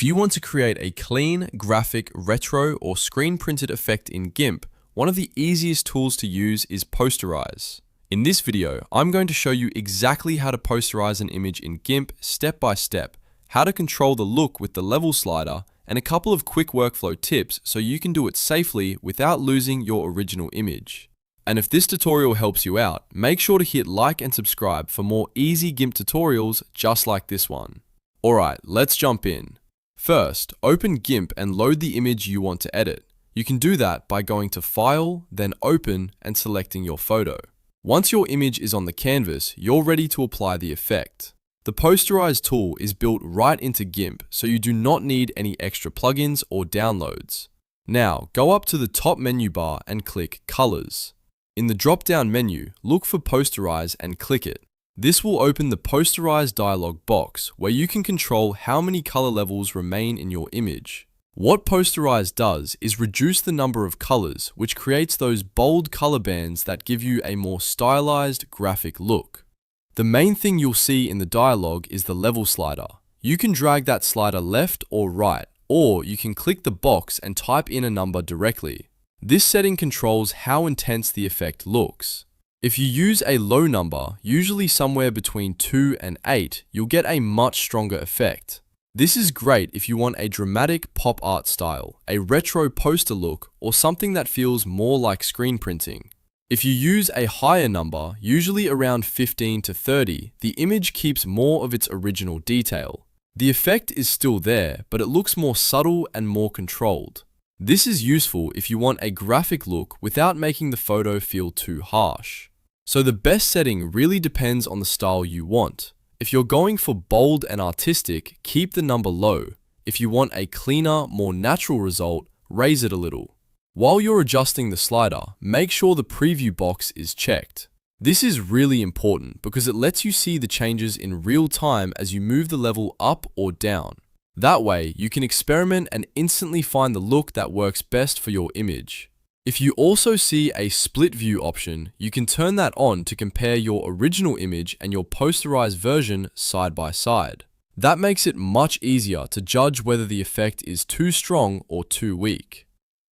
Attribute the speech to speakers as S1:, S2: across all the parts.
S1: If you want to create a clean, graphic, retro, or screen-printed effect in GIMP, one of the easiest tools to use is Posterize. In this video, I'm going to show you exactly how to posterize an image in GIMP step by step, how to control the look with the level slider, and a couple of quick workflow tips so you can do it safely without losing your original image. And if this tutorial helps you out, make sure to hit like and subscribe for more easy GIMP tutorials just like this one. Alright, let's jump in. First, open GIMP and load the image you want to edit. You can do that by going to File, then Open, and selecting your photo. Once your image is on the canvas, you're ready to apply the effect. The Posterize tool is built right into GIMP, so you do not need any extra plugins or downloads. Now, go up to the top menu bar and click Colors. In the drop-down menu, look for Posterize and click it. This will open the Posterize dialog box, where you can control how many color levels remain in your image. What Posterize does is reduce the number of colors, which creates those bold color bands that give you a more stylized graphic look. The main thing you'll see in the dialog is the level slider. You can drag that slider left or right, or you can click the box and type in a number directly. This setting controls how intense the effect looks. If you use a low number, usually somewhere between 2 and 8, you'll get a much stronger effect. This is great if you want a dramatic pop art style, a retro poster look, or something that feels more like screen printing. If you use a higher number, usually around 15 to 30, the image keeps more of its original detail. The effect is still there, but it looks more subtle and more controlled. This is useful if you want a graphic look without making the photo feel too harsh. So the best setting really depends on the style you want. If you're going for bold and artistic, keep the number low. If you want a cleaner, more natural result, raise it a little. While you're adjusting the slider, make sure the preview box is checked. This is really important because it lets you see the changes in real time as you move the level up or down. That way, you can experiment and instantly find the look that works best for your image. If you also see a split view option, you can turn that on to compare your original image and your posterized version side by side. That makes it much easier to judge whether the effect is too strong or too weak.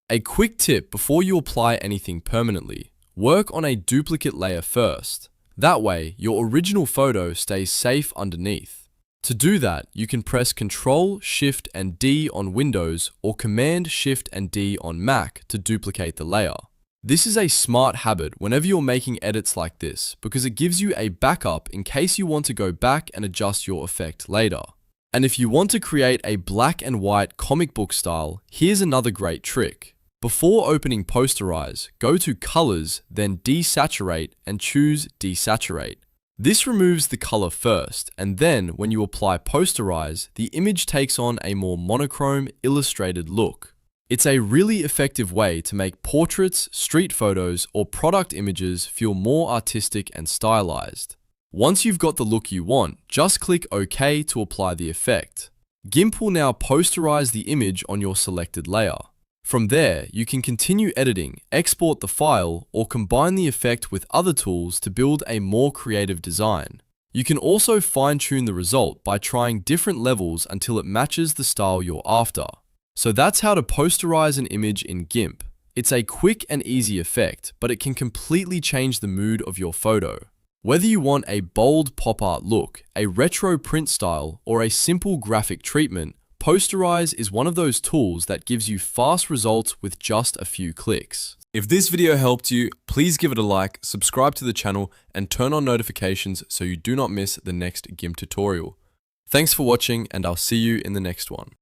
S1: A quick tip before you apply anything permanently: work on a duplicate layer first. That way, your original photo stays safe underneath. To do that, you can press Ctrl, Shift, and D on Windows or Command, Shift, and D on Mac to duplicate the layer. This is a smart habit whenever you're making edits like this because it gives you a backup in case you want to go back and adjust your effect later. And if you want to create a black and white comic book style, here's another great trick. Before opening Posterize, go to Colors, then Desaturate, and choose Desaturate. This removes the color first, and then when you apply Posterize, the image takes on a more monochrome, illustrated look. It's a really effective way to make portraits, street photos, or product images feel more artistic and stylized. Once you've got the look you want, just click OK to apply the effect. GIMP will now posterize the image on your selected layer. From there, you can continue editing, export the file, or combine the effect with other tools to build a more creative design. You can also fine-tune the result by trying different levels until it matches the style you're after. So that's how to posterize an image in GIMP. It's a quick and easy effect, but it can completely change the mood of your photo. Whether you want a bold pop art look, a retro print style, or a simple graphic treatment, Posterize is one of those tools that gives you fast results with just a few clicks. If this video helped you, please give it a like, subscribe to the channel, and turn on notifications so you do not miss the next GIMP tutorial. Thanks for watching, and I'll see you in the next one.